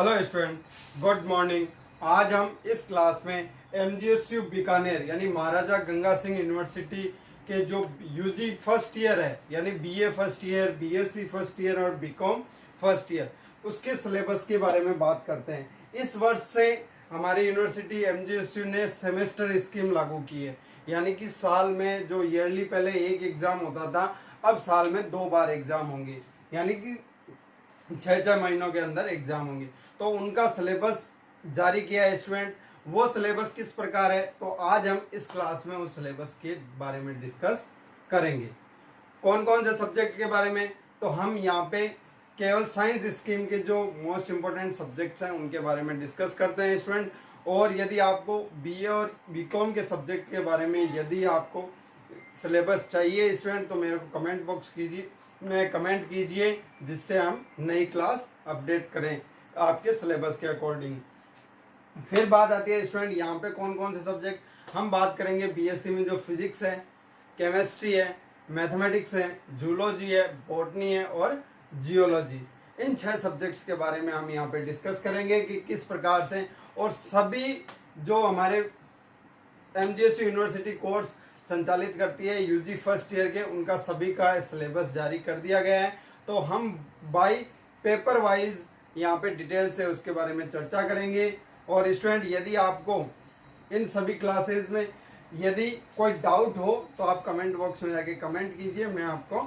Hello student, good morning. आज हम इस क्लास में MGSU बीकानेर यानी महाराजा गंगा सिंह यूनिवर्सिटी के जो यूजी फर्स्ट ईयर है यानी BA first year, BSc first year और BCom फर्स्ट ईयर, उसके सिलेबस के बारे में बात करते हैं। इस वर्ष से हमारी यूनिवर्सिटी MGSU ने सेमेस्टर स्कीम लागू की है, यानी कि साल में जो ईयरली पहले एक एग्जाम होता था, अब साल में 2 बार एग्जाम होंगे, यानी कि 6 महीनों के अंदर एग्जाम होंगे। तो उनका सिलेबस जारी किया है स्टूडेंट। वो सिलेबस किस प्रकार है, तो आज हम इस क्लास में उस सिलेबस के बारे में डिस्कस करेंगे। कौन कौन से सब्जेक्ट के बारे में, तो हम यहाँ पे केवल साइंस स्ट्रीम के जो मोस्ट इंपॉर्टेंट सब्जेक्ट्स हैं उनके बारे में डिस्कस करते हैं स्टूडेंट। और यदि आपको BA और BCom के सब्जेक्ट के बारे में यदि आपको सिलेबस चाहिए स्टूडेंट, तो मेरे को कमेंट कीजिए जिससे हम नई क्लास अपडेट करें आपके सिलेबस के अकॉर्डिंग। फिर बात आती है स्टूडेंट यहाँ पे कौन कौन से सब्जेक्ट हम बात करेंगे। BSc में जो फिजिक्स है, केमिस्ट्री है, मैथमेटिक्स है, जूलॉजी है, बॉटनी है और जियोलॉजी, इन 6 सब्जेक्ट्स के बारे में हम यहाँ पे डिस्कस करेंगे कि किस प्रकार से, और सभी जो हमारे MGSU यूनिवर्सिटी कोर्स संचालित करती है यूजी फर्स्ट ईयर के, उनका सभी का सिलेबस जारी कर दिया गया है। तो हम बाय पेपर वाइज यहाँ पे डिटेल से उसके बारे में चर्चा करेंगे। और स्टूडेंट यदि आपको इन सभी क्लासेस में यदि कोई डाउट हो तो आप कमेंट बॉक्स में जाके कमेंट कीजिए, मैं आपको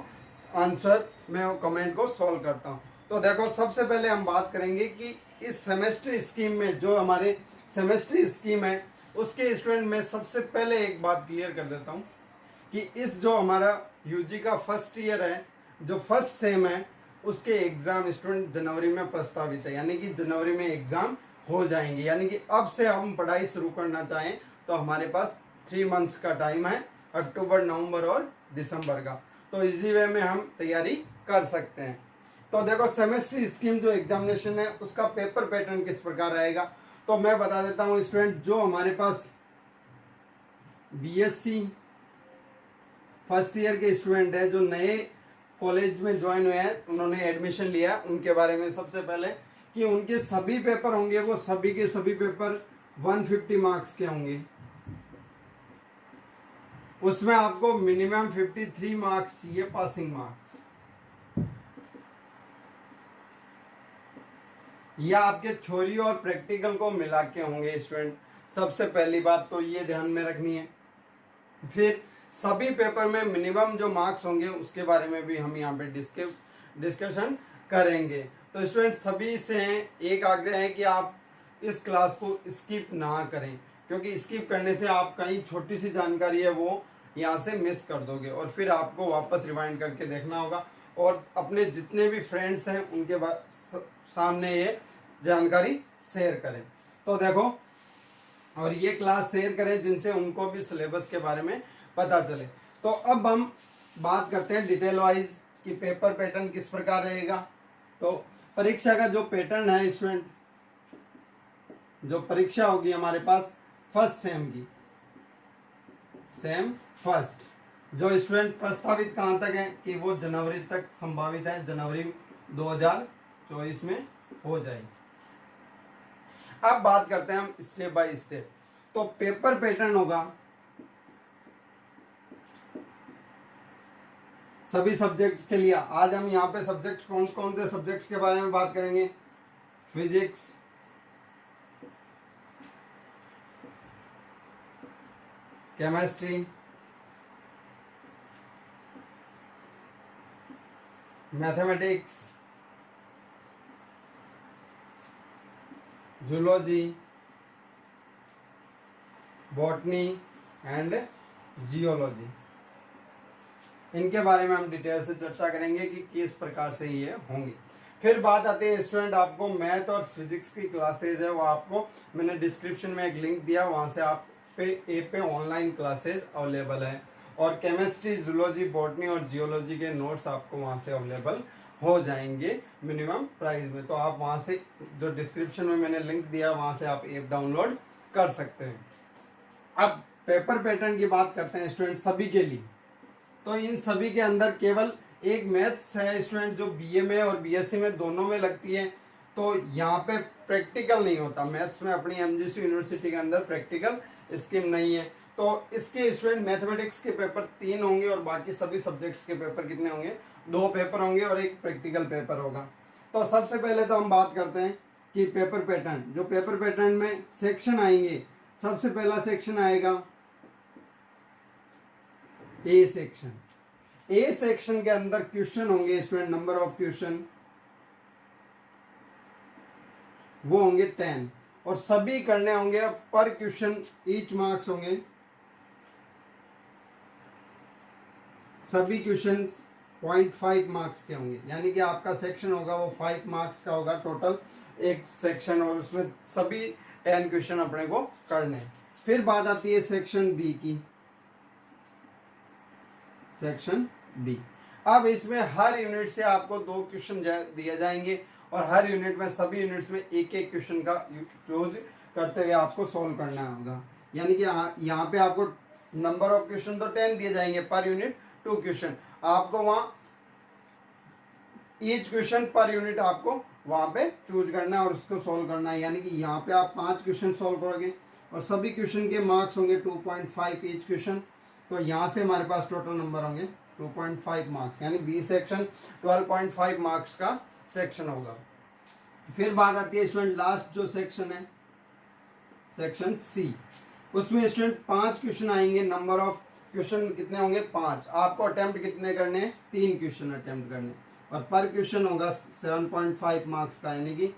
मैं कमेंट को सॉल्व करता हूँ। तो देखो, सबसे पहले हम बात करेंगे कि इस सेमेस्टर स्कीम में जो हमारे सेमेस्टर स्कीम है उसके स्टूडेंट में सबसे पहले एक बात क्लियर कर देता हूँ कि इस जो हमारा यूजी का फर्स्ट ईयर है, जो फर्स्ट सेम है, उसके एग्जाम स्टूडेंट जनवरी में प्रस्तावित है, यानी कि जनवरी में एग्जाम हो जाएंगे। यानी कि अब से हम पढ़ाई शुरू करना चाहें तो हमारे पास 3 मंथ्स का टाइम है, अक्टूबर, नवंबर और दिसंबर का। तो इजी वे में हम तैयारी कर सकते हैं। तो देखो, सेमेस्टर स्कीम जो एग्जामिनेशन है उसका पेपर पैटर्न किस प्रकार रहेगा, तो मैं बता देता हूँ स्टूडेंट। जो हमारे पास BSc फर्स्ट ईयर के स्टूडेंट है, जो नए कॉलेज में ज्वाइन हुए हैं, उन्होंने एडमिशन लिया, उनके बारे में सबसे पहले कि उनके सभी पेपर होंगे, वो सभी के सभी पेपर 150 मार्क्स के होंगे। उसमें आपको मिनिमम 53 मार्क्स चाहिए, पासिंग मार्क्स। या आपके थ्योरी और प्रैक्टिकल को मिला के होंगे स्टूडेंट। सबसे पहली बात तो ये ध्यान में रखनी है। फिर सभी पेपर में मिनिमम जो मार्क्स होंगे उसके बारे में भी हम यहाँ पे डिस्कशन करेंगे। तो स्टूडेंट सभी से एक आग्रह है कि आप इस क्लास को स्किप ना करें, क्योंकि स्किप करने से आप कहीं छोटी सी जानकारी है वो यहाँ से मिस कर दोगे और फिर आपको वापस रिवाइंड करके देखना होगा, और अपने जितने भी फ्रेंड्स हैं उनके सामने ये जानकारी शेयर करें। तो देखो, और ये क्लास शेयर करें जिनसे उनको भी सिलेबस के बारे में पता चले। तो अब हम बात करते हैं डिटेल वाइज कि पेपर पैटर्न किस प्रकार रहेगा। तो परीक्षा का जो पैटर्न है स्टूडेंट, जो परीक्षा होगी हमारे पास फर्स्ट सेम की, सेम फर्स्ट, जो स्टूडेंट प्रस्तावित कहाँ तक है कि वो जनवरी तक संभावित है, जनवरी 2024 में हो जाएगी। अब बात करते हैं हम स्टेप बाय स्टेप। तो पेपर पैटर्न होगा सभी सब्जेक्ट्स के लिए। आज हम यहाँ पे सब्जेक्ट कौन कौन से सब्जेक्ट्स के बारे में बात करेंगे। Physics, chemistry, mathematics, zoology, botany and geology, इनके बारे में हम डिटेल से चर्चा करेंगे कि किस प्रकार से ये होंगी। फिर बात आती है स्टूडेंट, आपको मैथ और फिजिक्स की क्लासेज है, वो आपको मैंने डिस्क्रिप्शन में एक लिंक दिया, वहाँ से आप पे ऑनलाइन क्लासेज अवेलेबल है। और केमिस्ट्री, जूलॉजी, बॉटनी और जियोलॉजी के नोट्स आपको वहाँ से अवेलेबल हो जाएंगे मिनिमम प्राइस में। तो आप वहाँ से जो डिस्क्रिप्शन में मैंने लिंक दिया वहाँ से आप ऐप डाउनलोड कर सकते हैं। अब पेपर पैटर्न की बात करते हैं स्टूडेंट सभी के लिए। तो इन सभी के अंदर केवल एक मैथ्स है स्टूडेंट जो BA में और BSc में दोनों में लगती है। तो यहाँ पे प्रैक्टिकल नहीं होता। मैथ्स में अपनी एमजीसी यूनिवर्सिटी के अंदर प्रैक्टिकल स्कीम नहीं है। तो इसके स्टूडेंट मैथमेटिक्स के पेपर 3 होंगे और बाकी सभी सब्जेक्ट्स के पेपर कितने होंगे, 2 पेपर होंगे और एक प्रैक्टिकल पेपर होगा। तो सबसे पहले तो हम बात करते हैं कि पेपर पैटर्न, जो पेपर पैटर्न में सेक्शन आएंगे, सबसे पहला सेक्शन आएगा ए सेक्शन। ए सेक्शन के अंदर क्वेश्चन होंगे स्टूडेंट, नंबर ऑफ क्वेश्चन वो होंगे 10 और सभी करने होंगे पर क्वेश्चन ईच मार्क्स होंगे, सभी क्वेश्चन 0.5 मार्क्स के होंगे, यानी कि आपका सेक्शन होगा वो 5 मार्क्स का होगा टोटल एक सेक्शन, और उसमें सभी 10 क्वेश्चन अपने को करने हैं। फिर बात आती है सेक्शन बी की, सेक्शन बी। अब इसमें हर यूनिट से आपको 2 क्वेश्चन दिए जाएंगे और हर यूनिट में सभी यूनिट्स में एक एक क्वेश्चन का चूज करते हुए आपको सॉल्व करना होगा। यानी कि यहाँ पे आपको नंबर ऑफ क्वेश्चन तो 10 दिए जाएंगे, पर यूनिट 2 क्वेश्चन, आपको वहाँ ईच क्वेश्चन पर यूनिट आपको वहाँ पे चूज करना है और उसको सॉल्व करना है। यानी कि यहाँ पे आप 5 क्वेश्चन सॉल्व करोगे और सभी क्वेश्चन के मार्क्स होंगे 2.5 ईच क्वेश्चन। तो यहाँ से हमारे पास टोटल नंबर होंगे 2.5 मार्क्स, यानी बी सेक्शन 12.5 मार्क्स का सेक्शन होगा। फिर बात आती है स्टूडेंट लास्ट जो सेक्शन है, सेक्शन सी, उसमें स्टूडेंट 5 क्वेश्चन आएंगे। नंबर ऑफ क्वेश्चन कितने होंगे, 5। आपको अटेम्प्ट कितने करने हैं, 3 क्वेश्चन अटेम्प्ट करने, और पर क्वेश्चन होगा 7.5 मार्क्स का, यानी कि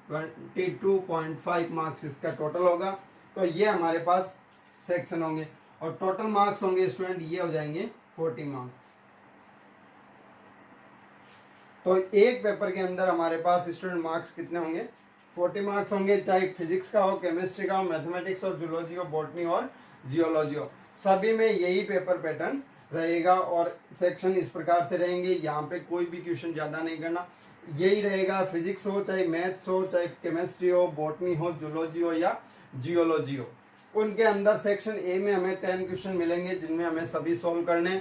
22.5 मार्क्स इसका टोटल होगा। तो ये हमारे पास सेक्शन होंगे और टोटल मार्क्स होंगे स्टूडेंट ये हो जाएंगे 40 मार्क्स। तो एक पेपर के अंदर हमारे पास स्टूडेंट मार्क्स कितने होंगे, 40 मार्क्स होंगे, चाहे फिजिक्स का हो, केमिस्ट्री का हो, मैथमेटिक्स और जूलॉजी हो, बॉटनी और जियोलॉजी हो, सभी में यही पेपर पैटर्न रहेगा। और सेक्शन इस प्रकार से रहेंगे, यहाँ पे कोई भी क्वेश्चन ज़्यादा नहीं करना, यही रहेगा। फिजिक्स हो, चाहे मैथ्स हो, चाहे केमिस्ट्री हो, बॉटनी हो, जूलॉजी हो या जियोलॉजी हो, उनके अंदर सेक्शन ए में हमें 10 क्वेश्चन मिलेंगे जिनमें हमें सभी सॉल्व करने।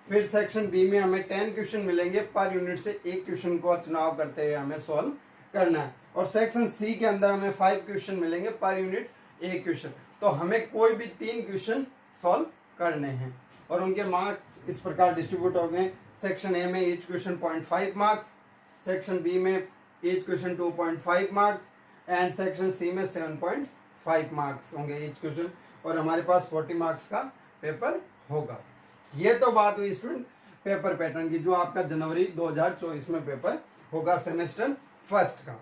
फिर सेक्शन बी में हमें 10 क्वेश्चन मिलेंगे, पर यूनिट से एक क्वेश्चन को चुनाव करते हुए हमें सॉल्व करना है। और सेक्शन सी के अंदर हमें 5 क्वेश्चन मिलेंगे, पर यूनिट एक क्वेश्चन। तो हमें कोई भी 3 क्वेश्चन सॉल्व करने हैं और उनके मार्क्स इस प्रकार डिस्ट्रीब्यूट हो गए। सेक्शन ए में each question 0.5 marks, section B में each question 2.5 marks and section C में 7.5 मार्क्स होंगे ईच क्वेश्चन, और हमारे पास 40 मार्क्स का पेपर होगा। ये तो बात हुई स्टूडेंट पेपर पैटर्न की, जो आपका जनवरी 2024 में पेपर होगा सेमेस्टर फर्स्ट का।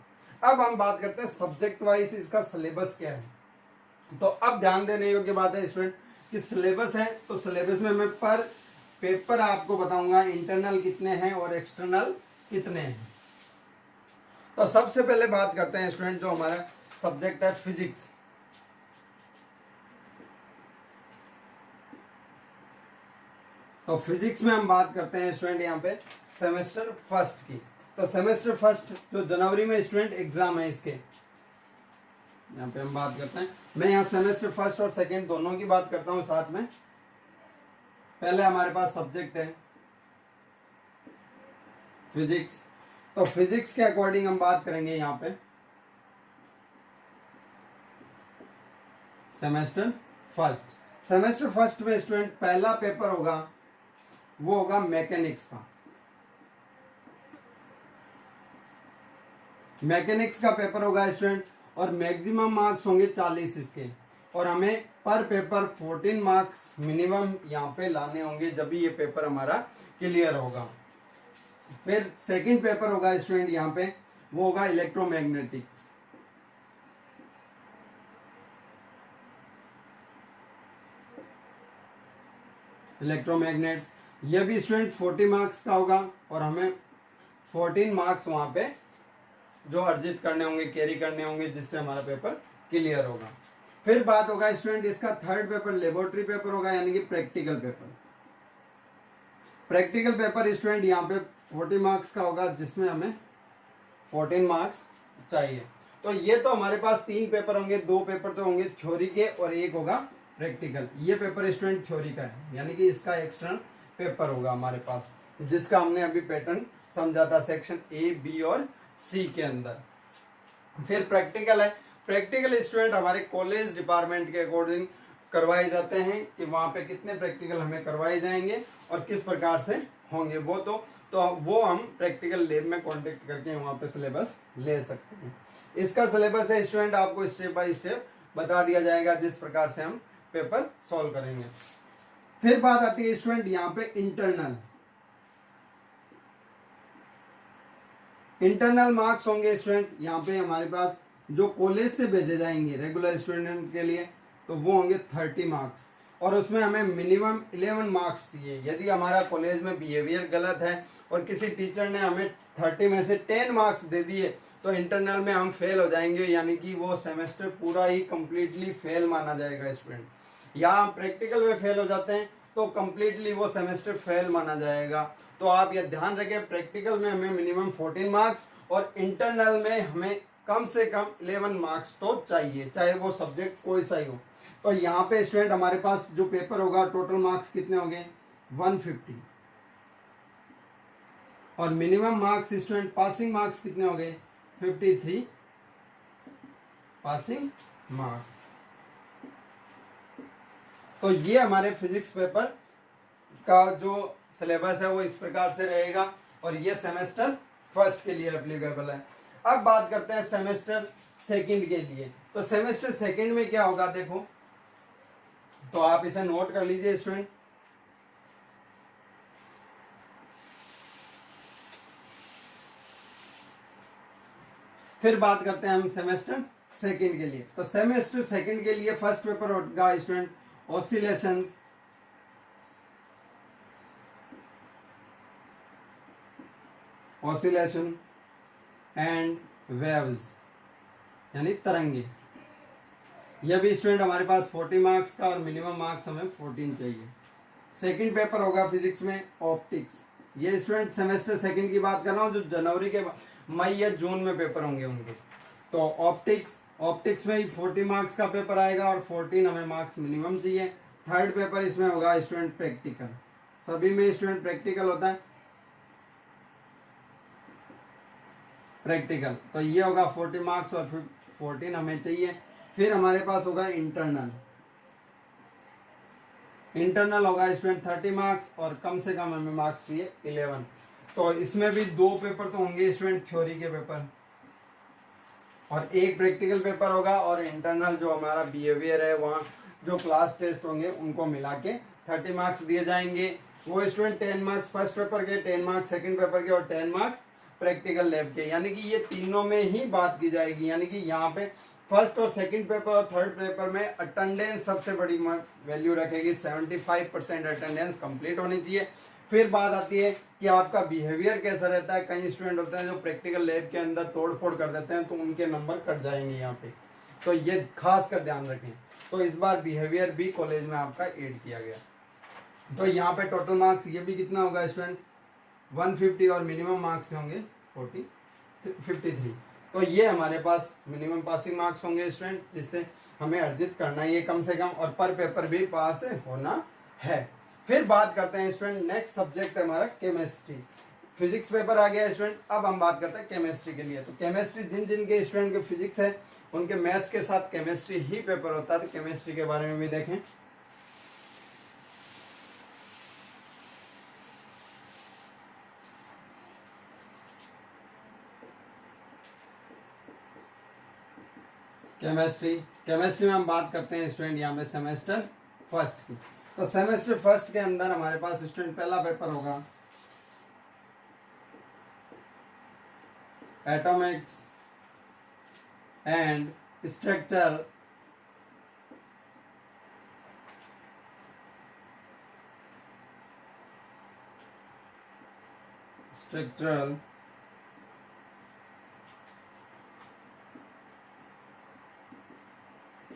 अब हम बात करते हैं सब्जेक्ट वाइज इसका सिलेबस क्या है। तो अब ध्यान देने योग्य बात है स्टूडेंट कि सिलेबस है, तो सिलेबस में मैं पर पेपर आपको बताऊंगा इंटरनल कितने हैं और एक्सटर्नल कितने हैं। तो सबसे पहले बात करते हैं स्टूडेंट जो हमारा सब्जेक्ट है फिजिक्स। तो फिजिक्स में हम बात करते हैं स्टूडेंट यहाँ पे सेमेस्टर फर्स्ट की। तो सेमेस्टर फर्स्ट जो जनवरी में स्टूडेंट एग्जाम है इसके, यहाँ पे हम बात करते हैं। मैं यहाँ सेमेस्टर फर्स्ट और सेकंड दोनों की बात करता हूँ साथ में। पहले हमारे पास सब्जेक्ट है फिजिक्स। तो फिजिक्स के अकॉर्डिंग हम बात करेंगे यहाँ पे सेमेस्टर फर्स्ट। सेमेस्टर फर्स्ट में स्टूडेंट पहला पेपर होगा वो होगा मैकेनिक्स का। मैकेनिक्स का पेपर होगा स्टूडेंट और मैक्सिमम मार्क्स होंगे 40 इसके, और हमें पर पेपर 14 मार्क्स मिनिमम यहाँ पे लाने होंगे जब भी ये पेपर हमारा क्लियर होगा। फिर सेकंड पेपर होगा स्टूडेंट यहाँ पे वो होगा इलेक्ट्रोमैग्नेटिक्स। इलेक्ट्रोमैग्नेट्स ये भी स्टूडेंट 40 मार्क्स का होगा और हमें 14 मार्क्स वहाँ पे जो अर्जित करने होंगे, कैरी करने होंगे, जिससे हमारा पेपर क्लियर होगा। फिर बात होगा स्टूडेंट इसका थर्ड पेपर लेबोरेटरी पेपर होगा, यानी कि practical paper. Practical paper student यहाँ पे 40 मार्क्स का होगा जिसमें हमें 14 मार्क्स चाहिए। तो ये तो हमारे पास 3 पेपर होंगे, 2 पेपर तो होंगे थ्योरी के और एक होगा प्रैक्टिकल। ये पेपर स्टूडेंट थ्योरी का है, यानी कि इसका एक्सटर्नल पेपर होगा हमारे पास, जिसका हमने अभी पैटर्न समझा था सेक्शन ए बी और सी के अंदर। फिर प्रैक्टिकल है। प्रैक्टिकल स्टूडेंट हमारे कॉलेज डिपार्टमेंट के अकॉर्डिंग करवाए जाते हैं कि वहाँ पे कितने प्रैक्टिकल हमें करवाए जाएंगे और किस प्रकार से होंगे वो तो वो हम प्रैक्टिकल लैब में कांटेक्ट करके वहाँ पे सिलेबस ले सकते हैं। इसका सिलेबस है स्टूडेंट, आपको स्टेप बाय स्टेप बता दिया जाएगा जिस प्रकार से हम पेपर सॉल्व करेंगे। फिर बात आती है स्टूडेंट यहाँ पे इंटरनल मार्क्स होंगे स्टूडेंट। यहाँ पे हमारे पास जो कॉलेज से भेजे जाएंगे रेगुलर स्टूडेंट के लिए तो वो होंगे 30 मार्क्स, और उसमें हमें मिनिमम 11 मार्क्स चाहिए। यदि हमारा कॉलेज में बिहेवियर गलत है और किसी टीचर ने हमें 30 में से 10 मार्क्स दे दिए तो इंटरनल में हम फेल हो जाएंगे, यानी कि वो सेमेस्टर पूरा ही कंप्लीटली फेल माना जाएगा स्टूडेंट। या प्रैक्टिकल में फेल हो जाते हैं तो कंप्लीटली वो सेमेस्टर फेल माना जाएगा। तो आप ये ध्यान रखें, प्रैक्टिकल में हमें मिनिमम 14 मार्क्स और इंटरनल में हमें कम से कम 11 मार्क्स तो चाहिए, चाहे वो सब्जेक्ट कोई सा ही हो। तो यहाँ पे स्टूडेंट हमारे पास जो पेपर होगा टोटल मार्क्स कितने होंगे 150, और minimum marks student passing marks कितने हो गए 53 पासिंग मार्क्स। तो ये हमारे फिजिक्स पेपर का जो सिलेबस है वो इस प्रकार से रहेगा, और ये सेमेस्टर फर्स्ट के लिए एप्लीकेबल है। अब बात करते हैं सेमेस्टर सेकंड के लिए। तो सेमेस्टर सेकंड में क्या होगा देखो, तो आप इसे नोट कर लीजिए स्टूडेंट। फिर बात करते हैं हम सेमेस्टर सेकंड के लिए। तो सेमेस्टर सेकंड के लिए फर्स्ट पेपर होगा student oscillations, oscillation and waves यानी तरंगे। यह भी स्टूडेंट हमारे पास 40 मार्क्स का और मिनिमम मार्क्स हमें 14 चाहिए। सेकंड पेपर होगा फिजिक्स में ऑप्टिक्स। ये स्टूडेंट सेमेस्टर सेकंड की बात कर रहा हूँ, जो जनवरी के मई या जून में पेपर होंगे उनके। तो ऑप्टिक्स में ही 40 मार्क्स का पेपर आएगा और 14 हमें मार्क्स मिनिमम चाहिए। थर्ड पेपर इसमें होगा स्टूडेंट प्रैक्टिकल। सभी में स्टूडेंट प्रैक्टिकल होता है, प्रैक्टिकल। तो ये होगा 40 मार्क्स और 14 हमें चाहिए। फिर हमारे पास होगा इंटरनल होगा स्टूडेंट 30 मार्क्स और कम से कम हमें मार्क्स चाहिए 11। तो इसमें भी 2 पेपर तो होंगे स्टूडेंट थ्योरी के पेपर, और एक प्रैक्टिकल पेपर होगा, और इंटरनल जो हमारा बिहेवियर है वहाँ जो क्लास टेस्ट होंगे उनको मिला के 30 मार्क्स दिए जाएंगे। वो स्टूडेंट 10 मार्क्स फर्स्ट पेपर के, 10 मार्क्स सेकंड पेपर के और 10 मार्क्स प्रैक्टिकल लैब के, यानी कि ये तीनों में ही बात की जाएगी। यानी कि यहाँ पे फर्स्ट और सेकंड पेपर और थर्ड पेपर में अटेंडेंस सबसे बड़ी वैल्यू रखेगी। 75% अटेंडेंस कंप्लीट होनी चाहिए। फिर बात आती है कि आपका बिहेवियर कैसा रहता है। कई स्टूडेंट होते हैं जो प्रैक्टिकल लैब के अंदर तोड़ फोड़ कर देते हैं, तो उनके नंबर कट जाएंगे यहाँ पे, तो ये खास कर ध्यान रखें। तो इस बार बिहेवियर भी कॉलेज में आपका ऐड किया गया। तो यहाँ पे टोटल मार्क्स ये भी कितना होगा स्टूडेंट 150, और मिनिमम मार्क्स होंगे 53। तो ये हमारे पास मिनिमम पासिंग मार्क्स होंगे स्टूडेंट, जिससे हमें अर्जित करना है ये कम से कम, और पर पेपर भी पास होना है। फिर बात करते हैं स्टूडेंट, नेक्स्ट सब्जेक्ट है हमारा केमिस्ट्री। फिजिक्स पेपर आ गया स्टूडेंट, अब हम बात करते हैं केमिस्ट्री के लिए। तो केमिस्ट्री जिन के स्टूडेंट के फिजिक्स है उनके मैथ्स के साथ केमिस्ट्री ही पेपर होता है। तो केमिस्ट्री के बारे में भी देखें। केमिस्ट्री में हम बात करते हैं स्टूडेंट यहाँ पे सेमेस्टर फर्स्ट की। तो सेमेस्टर फर्स्ट के अंदर हमारे पास स्टूडेंट पहला पेपर होगा एटॉमिक्स एंड स्ट्रक्चरल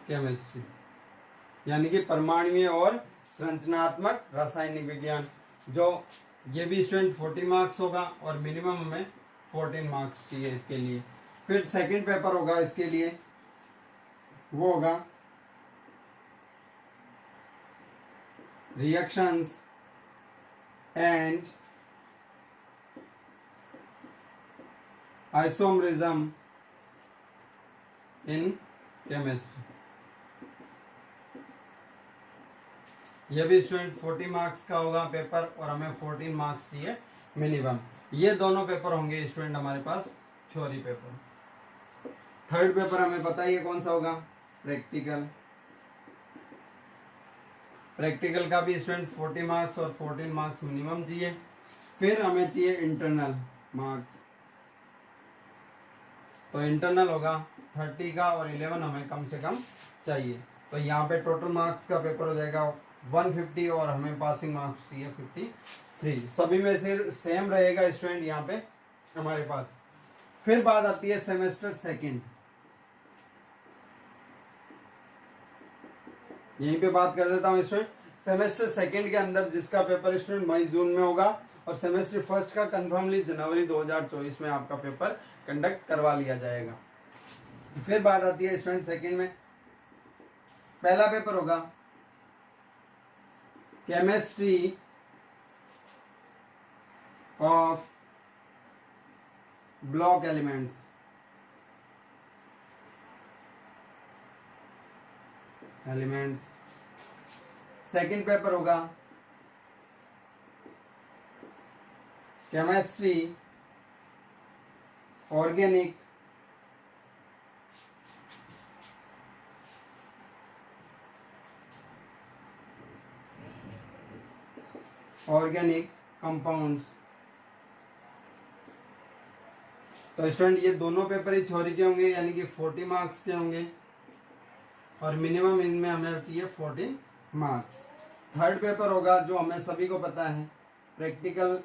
केमिस्ट्री, यानी कि परमाणुीय और संरचनात्मक रासायनिक विज्ञान। जो ये भी स्टूडेंट 40 मार्क्स होगा और मिनिमम हमें 14 मार्क्स चाहिए इसके लिए। फिर सेकंड पेपर होगा इसके लिए, वो होगा reactions and isomerism in chemistry. ये भी स्टूडेंट 40 मार्क्स का होगा पेपर और हमें 14 मार्क्स चाहिए मिनिमम। ये दोनों पेपर होंगे स्टूडेंट हमारे पास थ्योरी पेपर। थर्ड पेपर हमें पता ही है कौन सा होगा, प्रैक्टिकल। प्रैक्टिकल का भी स्टूडेंट 40 मार्क्स और 14 मार्क्स मिनिमम चाहिए। फिर हमें चाहिए इंटरनल मार्क्स, तो इंटरनल होगा 30 का और 11 हमें कम से कम चाहिए। तो यहाँ पे टोटल मार्क्स का पेपर हो जाएगा 150 और हमें पासिंग मार्क्स चाहिए 53। सभी में से सेम रहेगा स्टूडेंट यहाँ पे हमारे पास। फिर बात आती है सेमेस्टर सेकंड। यहीं पे बात कर देता हूँ स्टूडेंट। सेमेस्टर सेकंड के अंदर जिसका पेपर स्टूडेंट मई जून में होगा और सेमेस्टर फर्स्ट का कंफर्मली जनवरी 2024 में आपका पेपर कंडक्ट करवा लिया जाएगा। फिर बात आती है स्टूडेंट सेकंड में, पहला पेपर होगा chemistry of block elements. Second paper होगा केमिस्ट्री ऑर्गेनिक कंपाउंड्स। तो स्टूडेंट ये दोनों पेपर ही थ्योरी के होंगे यानी कि 40 मार्क्स के होंगे और मिनिमम इनमें हमें चाहिए 14 मार्क्स। थर्ड पेपर होगा जो हमें सभी को पता है प्रैक्टिकल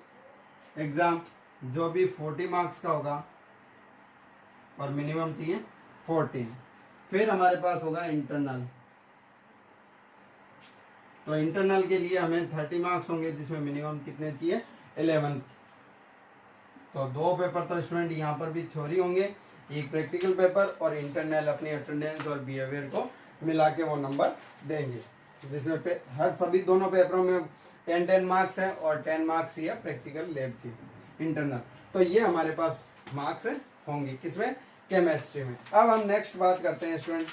एग्जाम, जो भी 40 मार्क्स का होगा और मिनिमम चाहिए 14। फिर हमारे पास होगा इंटरनल, तो इंटरनल के लिए हमें 30 मार्क्स होंगे जिसमें मिनिमम कितने चाहिए 11। तो दो पेपर तो स्टूडेंट यहाँ पर भी थ्योरी होंगे, एक प्रैक्टिकल पेपर और इंटरनल अपनी अटेंडेंस और बिहेवियर को मिला के वो नंबर देंगे, जिसमें हर सभी दोनों पेपरों में 10-10 मार्क्स है और 10 मार्क्स ही है प्रैक्टिकल लैब की इंटरनल। तो ये हमारे पास मार्क्स होंगे किसमें, केमिस्ट्री में। अब हम नेक्स्ट बात करते हैं स्टूडेंट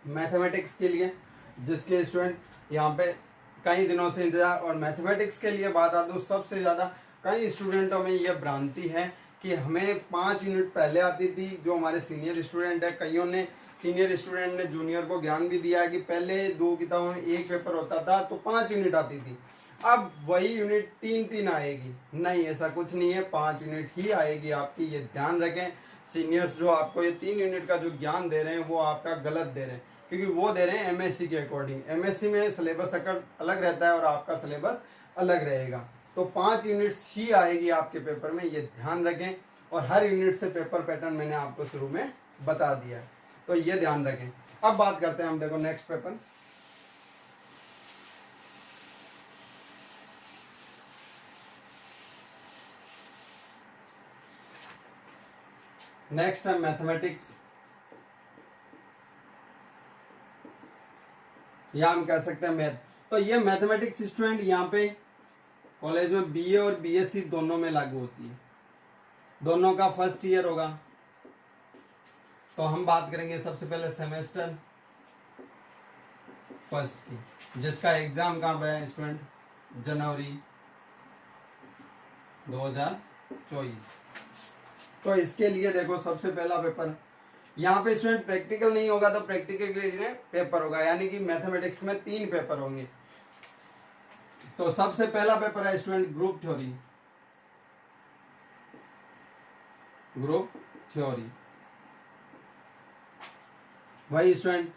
मैथमेटिक्स के लिए, जिसके स्टूडेंट यहाँ पे कई दिनों से इंतजार। और मैथमेटिक्स के लिए बात आती हूँ, सबसे ज़्यादा कई स्टूडेंटों में यह भ्रांति है कि हमें 5 यूनिट पहले आती थी, जो हमारे सीनियर स्टूडेंट है, कईयों ने सीनियर स्टूडेंट ने जूनियर को ज्ञान भी दिया है कि पहले 2 किताबों में एक पेपर होता था तो 5 यूनिट आती थी, अब वही यूनिट 3-3 आएगी। नहीं, ऐसा कुछ नहीं है, 5 यूनिट ही आएगी आपकी, ये ध्यान रखें। सीनियर्स जो आपको ये 3 यूनिट का जो ज्ञान दे रहे हैं वो आपका गलत दे रहे हैं, क्योंकि वो दे रहे हैं एमएससी के अकॉर्डिंग। एमएससी में सिलेबस अलग रहता है और आपका सिलेबस अलग रहेगा। तो 5 यूनिट्स ही आएगी आपके पेपर में, ये ध्यान रखें। और हर यूनिट से पेपर पैटर्न मैंने आपको शुरू में बता दिया है, तो ये ध्यान रखें। अब बात करते हैं हम, देखो नेक्स्ट पेपर नेक्स्ट है मैथमेटिक्स, या हम कह सकते हैं मैथ। तो ये मैथमेटिक्स स्टूडेंट यहाँ पे कॉलेज में बीए और बीएससी दोनों में लागू होती है, दोनों का फर्स्ट ईयर होगा। तो हम बात करेंगे सबसे पहले सेमेस्टर फर्स्ट की, जिसका एग्जाम कहाँ पे है स्टूडेंट, जनवरी 2024। तो इसके लिए देखो सबसे पहला पेपर यहाँ पे स्टूडेंट प्रैक्टिकल नहीं होगा, तो प्रैक्टिकल के लिए पेपर होगा, यानी कि मैथमेटिक्स में 3 पेपर होंगे। तो सबसे पहला पेपर है स्टूडेंट ग्रुप थ्योरी। वही स्टूडेंट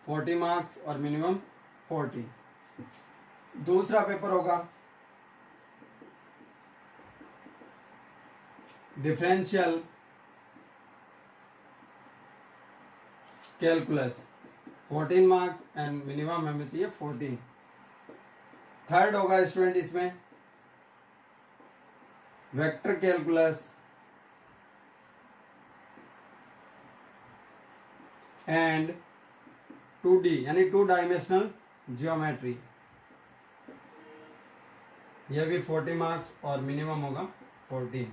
40 मार्क्स और मिनिमम 40। दूसरा पेपर होगा differential calculus, 14 marks and minimum हमें चाहिए 14। थर्ड होगा स्टूडेंट इसमें वेक्टर कैलकुलस एंड 2D यानी 2 डायमेंशनल जियोमेट्री, यह भी 40 मार्क्स और मिनिमम होगा 14।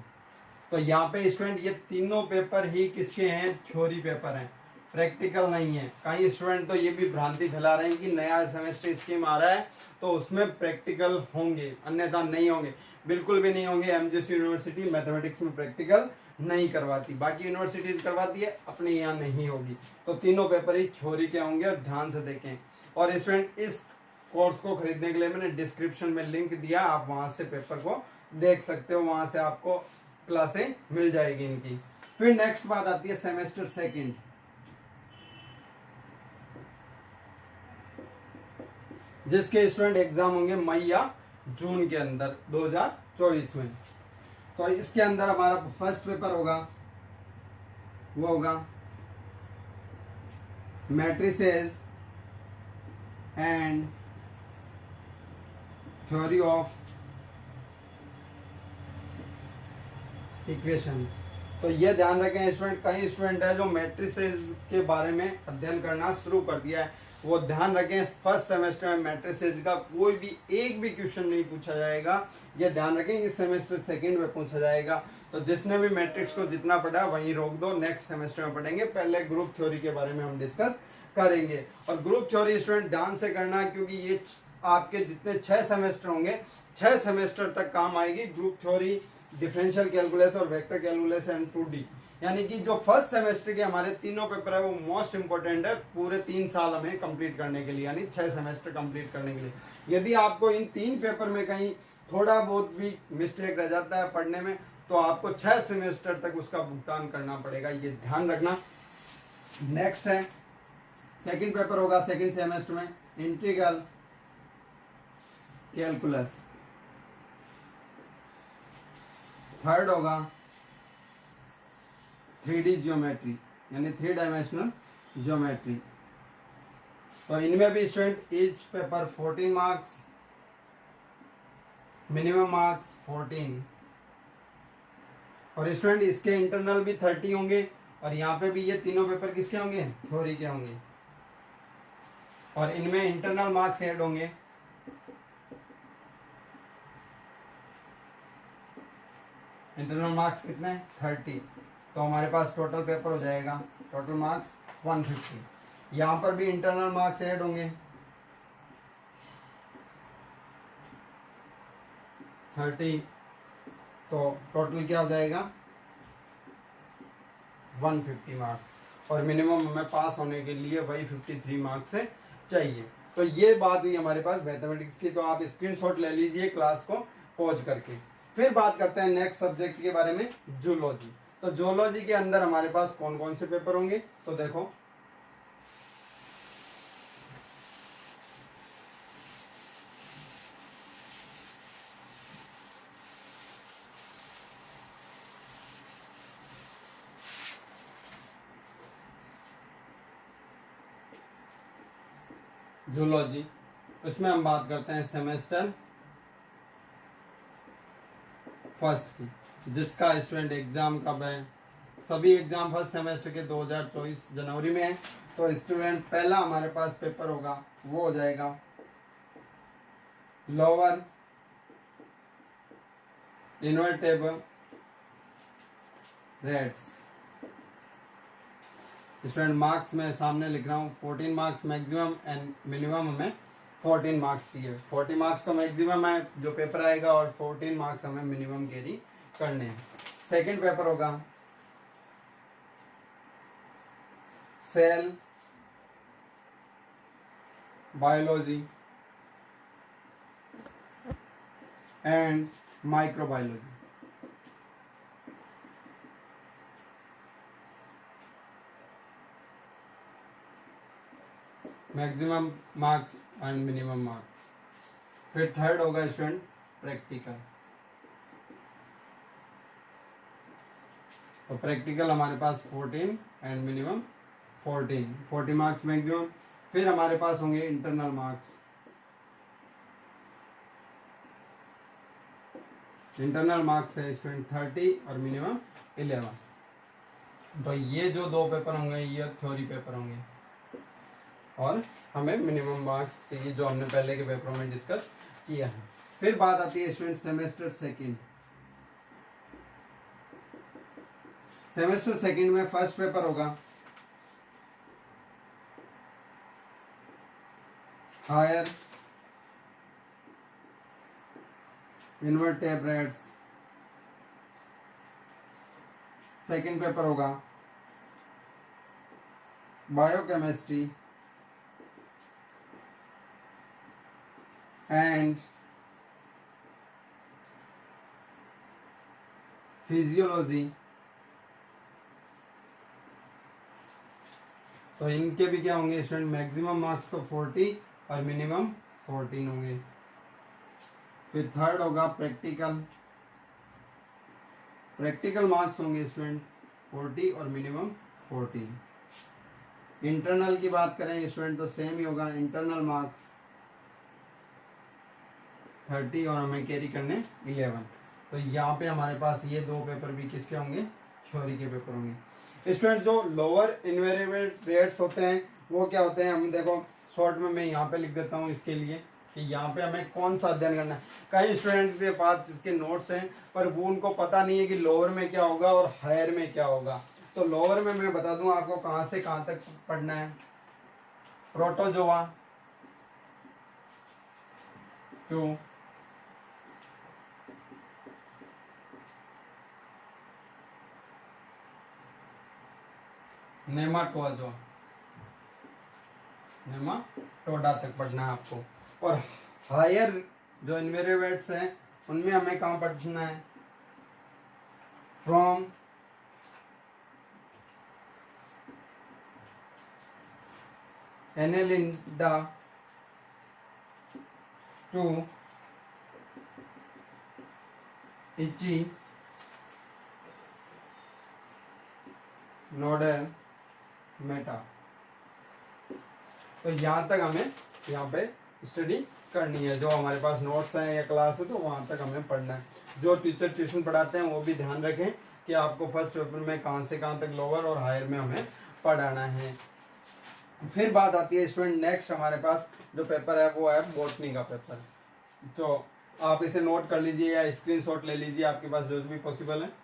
तो यहाँ पे स्टूडेंट ये तीनों पेपर ही किसके हैं, थ्योरी पेपर हैं। प्रैक्टिकल नहीं है। कई स्टूडेंट तो ये भी भ्रांति फैला रहे हैं कि नया सेमेस्टर स्कीम आ रहा है तो उसमें प्रैक्टिकल होंगे, अन्यथा नहीं होंगे। बिल्कुल भी नहीं होंगे। एमजीएसयू यूनिवर्सिटी मैथमेटिक्स में प्रैक्टिकल नहीं करवाती, बाकी यूनिवर्सिटीज करवाती है, अपने यहाँ नहीं होगी। तो तीनों पेपर ही थ्योरी के होंगे और ध्यान से देखें। और स्टूडेंट इस कोर्स को खरीदने के लिए मैंने डिस्क्रिप्शन में लिंक दिया, आप वहां से पेपर को देख सकते हो, वहां से आपको क्लासें मिल जाएगी इनकी। फिर नेक्स्ट बात आती है सेमेस्टर सेकंड, जिसके स्टूडेंट एग्जाम होंगे मई या जून के अंदर 2024 में। तो इसके अंदर हमारा फर्स्ट पेपर होगा, वो होगा matrices and theory of equations. तो ये ध्यान रखें स्टूडेंट, कई स्टूडेंट है जो मैट्रिसेस के बारे में अध्ययन करना शुरू कर दिया है, वो ध्यान रखें फर्स्ट सेमेस्टर में मैट्रिसेस का कोई भी एक भी क्वेश्चन नहीं पूछा जाएगा। ये ध्यान रखें इस सेमेस्टर सेकंड में पूछा जाएगा। तो जिसने भी मैट्रिक्स को जितना पढ़ा वहीं रोक दो, नेक्स्ट सेमेस्टर में पढ़ेंगे। पहले ग्रुप थ्योरी के बारे में हम डिस्कस करेंगे। और ग्रुप थ्योरी स्टूडेंट ध्यान से करना, क्योंकि ये आपके जितने 6 सेमेस्टर होंगे 6 सेमेस्टर तक काम आएगी ग्रुप थ्योरी, डिफरेंशियल कैलकुलस और वेक्टर कैलकुलस एंड 2D। यानी कि जो फर्स्ट सेमेस्टर के हमारे तीनों पेपर है वो मोस्ट इंपॉर्टेंट है पूरे 3 साल हमें कंप्लीट करने के लिए, यानी 6 सेमेस्टर कंप्लीट करने के लिए। यदि आपको इन 3 पेपर में कहीं थोड़ा बहुत भी मिस्टेक रह जाता है पढ़ने में, तो आपको 6 सेमेस्टर तक उसका भुगतान करना पड़ेगा, ये ध्यान रखना। नेक्स्ट है सेकंड पेपर होगा सेकंड सेमेस्टर में इंटीग्रल कैलकुलस। थर्ड होगा 3D ज्योमेट्री, यानी 3 डायमेंशनल ज्योमेट्री। तो इनमें भी student each paper 14 marks, minimum marks 14। और स्टूडेंट इसके इंटरनल भी 30 होंगे। और यहाँ पे भी ये तीनों पेपर किसके होंगे, थ्योरी के होंगे। और इनमें इंटरनल मार्क्स ऐड होंगे। इंटरनल मार्क्स कितने, 30। तो हमारे पास टोटल पेपर हो जाएगा, टोटल मार्क्स 150। यहाँ पर भी इंटरनल मार्क्स ऐड होंगे 30। तो टोटल क्या हो जाएगा 150 मार्क्स। और मिनिमम हमें पास होने के लिए वही 53 मार्क्स से चाहिए। तो ये बात हुई हमारे पास मैथमेटिक्स की। तो आप स्क्रीनशॉट ले लीजिए क्लास को पॉज करके। फिर बात करते हैं नेक्स्ट सब्जेक्ट के बारे में, जूलॉजी। तो जूलॉजी के अंदर हमारे पास कौन कौन से पेपर होंगे, तो देखो जूलॉजी, उसमें हम बात करते हैं सेमेस्टर फर्स्ट की, जिसका स्टूडेंट एग्जाम कब है, सभी एग्जाम फर्स्ट सेमेस्टर के 2024 जनवरी में है। तो स्टूडेंट पहला हमारे पास पेपर होगा वो हो जाएगा lower invertible rates. Student marks में सामने लिख रहा हूँ 14 मार्क्स मैक्सिमम एंड मिनिमम हमें 14 मार्क्स चाहिए। 40 मार्क्स तो मैक्सिमम है जो पेपर आएगा और 14 मार्क्स हमें मिनिमम कैरी करने हैं। सेकंड पेपर होगा cell biology and microbiology. Maximum marks and minimum marks. फिर थर्ड होगा स्टूडेंट प्रैक्टिकल। तो प्रैक्टिकल हमारे पास 14 एंड मिनिमम 14, 40 मार्क्स मैक्सिमम। फिर हमारे पास होंगे इंटरनल मार्क्स। इंटरनल मार्क्स है स्टूडेंट 30 और मिनिमम 11। तो ये जो दो पेपर होंगे ये थ्योरी पेपर होंगे और हमें मिनिमम मार्क्स चाहिए जो हमने पहले के पेपरों में डिस्कस किया है। फिर बात आती है student semester second. Semester second में फर्स्ट पेपर होगा हायर इनवर्टेब्रेट्स। सेकंड पेपर होगा बायोकेमिस्ट्री एंड फिजियोलॉजी। तो इनके भी क्या होंगे स्टूडेंट, मैक्सिमम मार्क्स तो 40 और मिनिमम 14 होंगे। फिर थर्ड होगा प्रैक्टिकल। प्रैक्टिकल मार्क्स होंगे स्टूडेंट 40 और मिनिमम 14। इंटरनल की बात करें स्टूडेंट तो सेम ही होगा, इंटरनल मार्क्स 30 और हमें कैरी करने 11। तो यहाँ पे हमारे पास ये दो पेपर भी किसके होंगे, थ्योरी के पेपर होंगे। स्टूडेंट जो लोअर इन्वेरिएबल रेट्स होते हैं वो क्या होते हैं, हम देखो शॉर्ट में मैं यहाँ पे लिख देता हूँ इसके लिए कि यहाँ पे हमें कौन सा अध्ययन करना है। कई स्टूडेंट के पास इसके नोट्स हैं पर वो उनको पता नहीं है कि लोअर में क्या होगा और हायर में क्या होगा। तो लोअर में मैं बता दूं आपको कहाँ से कहाँ तक पढ़ना है। प्रोटोजोआ टू नेमाटोजोआ, नेमाटोडा तक पढ़ना है आपको। और हायर जो इन्वेरिएबल्स हैं उनमें हमें कहाँ पढ़ना है, फ्रॉम एनेलिंडा टू इची नोडल मेटा। तो यहाँ तक हमें यहाँ पे स्टडी करनी है। जो हमारे पास नोट्स हैं या क्लास है तो वहाँ तक हमें पढ़ना है। जो टीचर ट्यूशन पढ़ाते हैं वो भी ध्यान रखें कि आपको फर्स्ट पेपर में कहाँ से कहाँ तक लोअर और हायर में हमें पढ़ाना है। फिर बात आती है स्टूडेंट नेक्स्ट हमारे पास जो पेपर है वो है बॉटनी का पेपर। तो आप इसे नोट कर लीजिए या स्क्रीनशॉट ले लीजिए, आपके पास जो भी पॉसिबल है।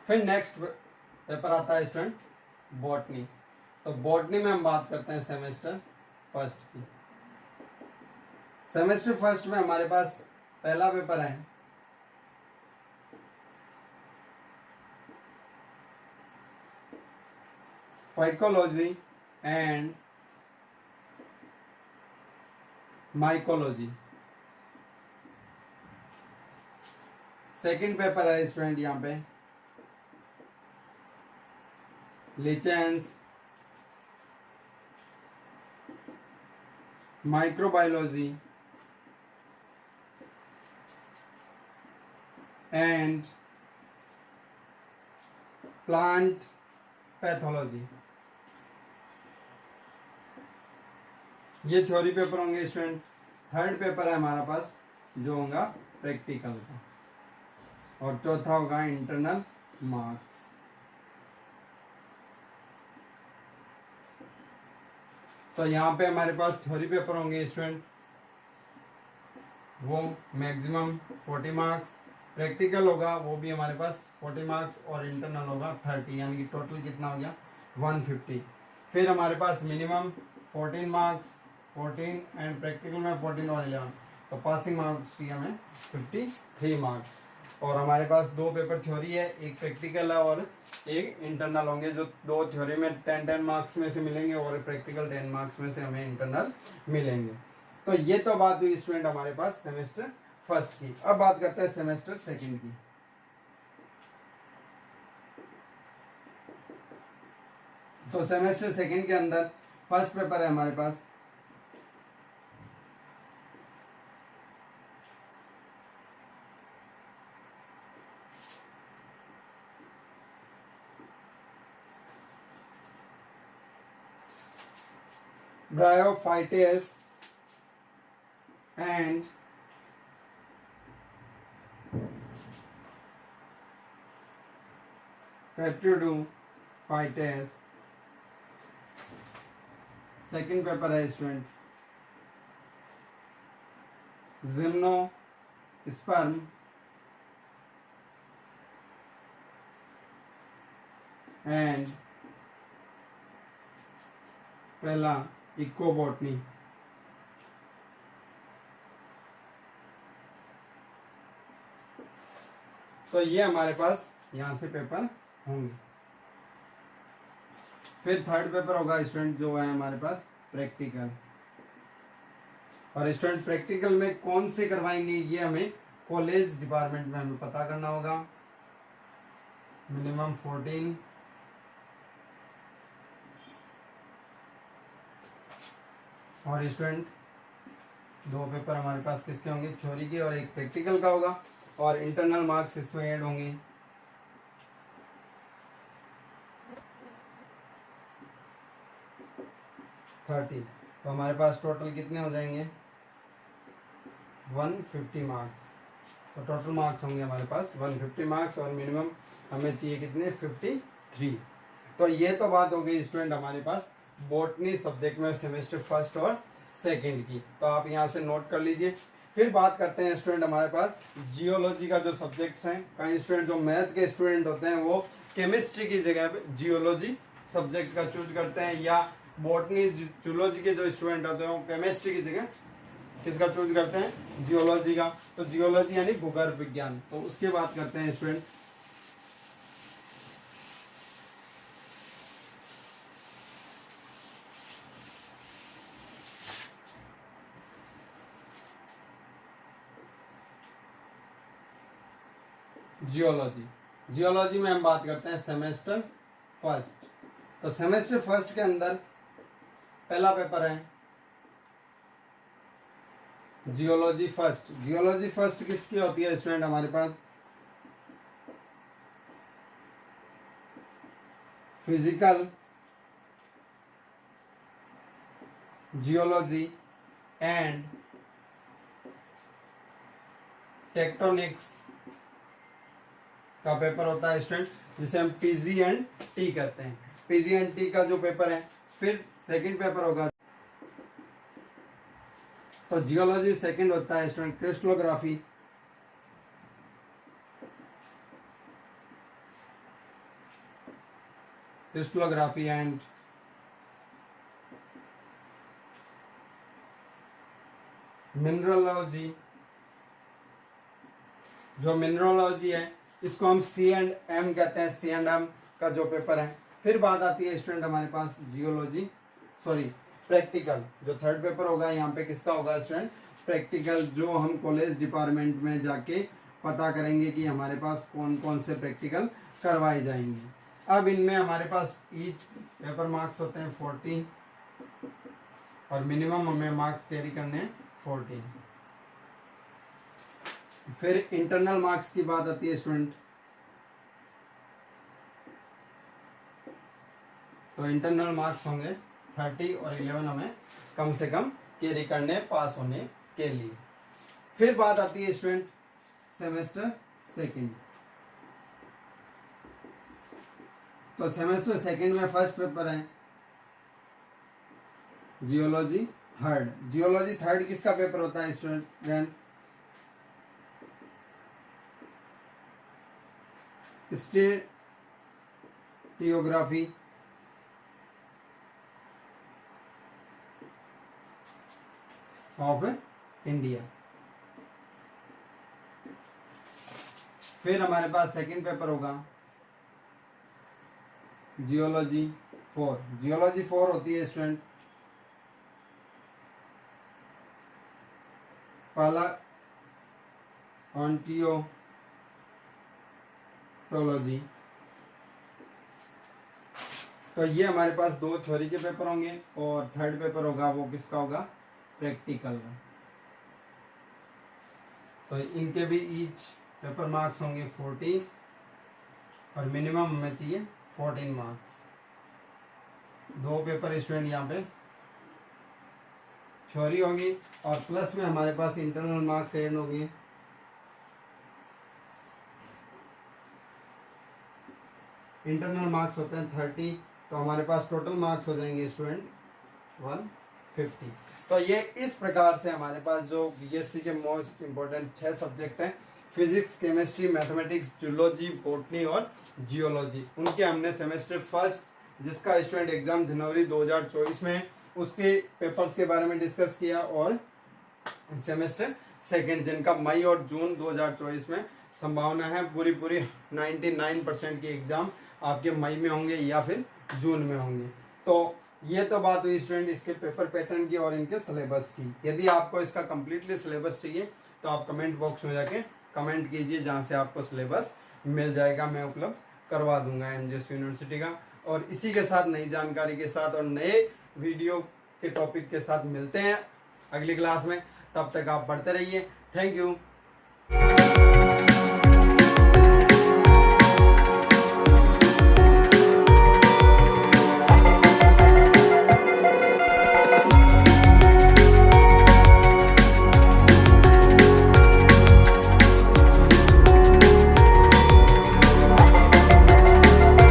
फिर नेक्स्ट पेपर आता है स्टूडेंट बॉटनी। तो बॉटनी में हम बात करते हैं सेमेस्टर फर्स्ट की। सेमेस्टर फर्स्ट में हमारे पास पहला पेपर है phycology and mycology. Second paper है स्टूडेंट यहाँ पे लिचेंस माइक्रोबायोलॉजी एंड प्लांट पैथोलॉजी। ये थ्योरी पेपर होंगे स्टूडेंट। थर्ड पेपर है हमारा पास जो होगा प्रैक्टिकल का, और चौथा होगा इंटरनल मार्क्स। तो यहाँ पे हमारे पास थ्योरी पेपर होंगे स्टूडेंट, वो मैक्सिमम 40 मार्क्स। प्रैक्टिकल होगा वो भी हमारे पास 40 मार्क्स और इंटरनल होगा 30, यानी कि टोटल कितना हो गया 150। फिर हमारे पास मिनिमम 14 मार्क्स, 14 एंड प्रैक्टिकल में 14 और 11, तो पासिंग मार्क्स ही हमें 53 मार्क्स। और हमारे पास दो पेपर थ्योरी है, एक प्रैक्टिकल है और एक इंटरनल होंगे, जो दो थ्योरी में 10-10 मार्क्स में से मिलेंगे और प्रैक्टिकल 10 मार्क्स में से हमें इंटरनल मिलेंगे। तो ये तो बात हुई स्टूडेंट हमारे पास सेमेस्टर फर्स्ट की। अब बात करते हैं सेमेस्टर सेकंड की। तो सेमेस्टर सेकंड के अंदर फर्स्ट पेपर है हमारे पास ब्रायोफाइटेस एंड पेट्रोडोफाइटेस। सेकंड पेपर है स्टूडेंट जिम्नोस्पर्म एंड पहला इकोबॉटनी। तो ये हमारे पास यहाँ से पेपर होंगे। फिर थर्ड पेपर होगा स्टूडेंट जो है हमारे पास प्रैक्टिकल। और स्टूडेंट प्रैक्टिकल में कौन से करवाएंगे ये हमें कॉलेज डिपार्टमेंट में हमें पता करना होगा। मिनिमम 14 और स्टूडेंट दो पेपर हमारे पास किसके होंगे, थ्योरी के और एक प्रैक्टिकल का होगा। और इंटरनल मार्क्स इसमें ऐड होंगे। तो हमारे पास टोटल कितने हो जाएंगे 150 मार्क्स। तो टोटल मार्क्स होंगे हमारे पास 150 मार्क्स और मिनिमम हमें चाहिए कितने 53। तो ये तो बात हो गई स्टूडेंट हमारे पास बॉटनी सब्जेक्ट में सेमेस्टर फर्स्ट और सेकंड की। तो आप यहाँ से नोट कर लीजिए। फिर बात करते हैं स्टूडेंट हमारे पास जियोलॉजी का जो सब्जेक्ट्स हैं। कई स्टूडेंट जो मैथ के स्टूडेंट होते हैं वो केमिस्ट्री की जगह पे जियोलॉजी सब्जेक्ट का चूज करते हैं, या बॉटनी जूलॉजी के जो स्टूडेंट होते हैं वो केमिस्ट्री की जगह किसका चूज करते हैं, जियोलॉजी का। तो जियोलॉजी यानी भूगर्भ विज्ञान। तो उसके बात करते हैं स्टूडेंट। जियोलॉजी में हम बात करते हैं सेमेस्टर फर्स्ट। तो सेमेस्टर फर्स्ट के अंदर पहला पेपर है जियोलॉजी फर्स्ट। जियोलॉजी फर्स्ट किसकी होती है स्टूडेंट हमारे पास, फिजिकल जियोलॉजी एंड टेक्टोनिक्स का पेपर होता है स्टूडेंट, जिसे हम पीजी एंड टी कहते हैं। पीजी एंड टी का जो पेपर है। फिर सेकंड पेपर होगा, तो जियोलॉजी सेकंड होता है स्टूडेंट क्रिस्टलोग्राफी, क्रिस्टलोग्राफी एंड मिनरलोजी। जो मिनरलोजी है इसको हम सी एंड एम कहते हैं, सी एंड एम का जो पेपर है। फिर बात आती है स्टूडेंट हमारे पास जियोलॉजी प्रैक्टिकल। जो थर्ड पेपर होगा यहाँ पे किसका होगा स्टूडेंट, प्रैक्टिकल, जो हम कॉलेज डिपार्टमेंट में जाके पता करेंगे कि हमारे पास कौन कौन से प्रैक्टिकल करवाए जाएंगे। अब इनमें हमारे पास ईच पेपर मार्क्स होते हैं 40 और मिनिमम हमें मार्क्स कैरी करने हैं 40। फिर इंटरनल मार्क्स की बात आती है स्टूडेंट। तो इंटरनल मार्क्स होंगे 30 और 11 हमें कम से कम कैरी करने पास होने के लिए। फिर बात आती है स्टूडेंट सेमेस्टर सेकंड। तो सेमेस्टर सेकंड में फर्स्ट पेपर है जियोलॉजी थर्ड। जियोलॉजी थर्ड किसका पेपर होता है स्टूडेंट, स्टेटियोग्राफी ऑफ इंडिया। फिर हमारे पास सेकंड पेपर होगा जियोलॉजी 4। जियोलॉजी 4 होती है स्टूडेंट पहला ऑन्टियोटोलॉजी। तो ये हमारे पास दो थ्योरी के पेपर होंगे और थर्ड पेपर होगा वो किसका होगा, प्रैक्टिकल का। तो इनके भी ईच पेपर मार्क्स होंगे 40 और मिनिमम हमें चाहिए 14 मार्क्स। दो पेपर स्टूडेंट यहाँ पे थ्योरी होगी और प्लस में हमारे पास इंटरनल मार्क्स ऐड होंगे। इंटरनल मार्क्स होते हैं 30। तो हमारे पास टोटल मार्क्स हो जाएंगे स्टूडेंट 50। तो ये इस प्रकार से हमारे पास जो बीएससी के मोस्ट इम्पोर्टेंट 6 सब्जेक्ट हैं, physics, chemistry, mathematics, zoology, botany और जियोलॉजी, उनके हमने सेमेस्टर फर्स्ट जिसका स्टूडेंट एग्जाम जनवरी 2024 में है उसके पेपर्स के बारे में डिस्कस किया, और सेमेस्टर सेकेंड जिनका मई और जून 2024 में संभावना है पूरी 99% की एग्जाम आपके मई में होंगे या फिर जून में होंगे। तो ये तो बात हुई स्टूडेंट इसके पेपर पैटर्न की और इनके सिलेबस की। यदि आपको इसका कम्प्लीटली सिलेबस चाहिए तो आप कमेंट बॉक्स में जाके कमेंट कीजिए, जहाँ से आपको सिलेबस मिल जाएगा, मैं उपलब्ध करवा दूंगा एमजीएसयू यूनिवर्सिटी का। और इसी के साथ नई जानकारी के साथ और नए वीडियो के टॉपिक के साथ मिलते हैं अगली क्लास में। तब तक आप पढ़ते रहिए। Thank you.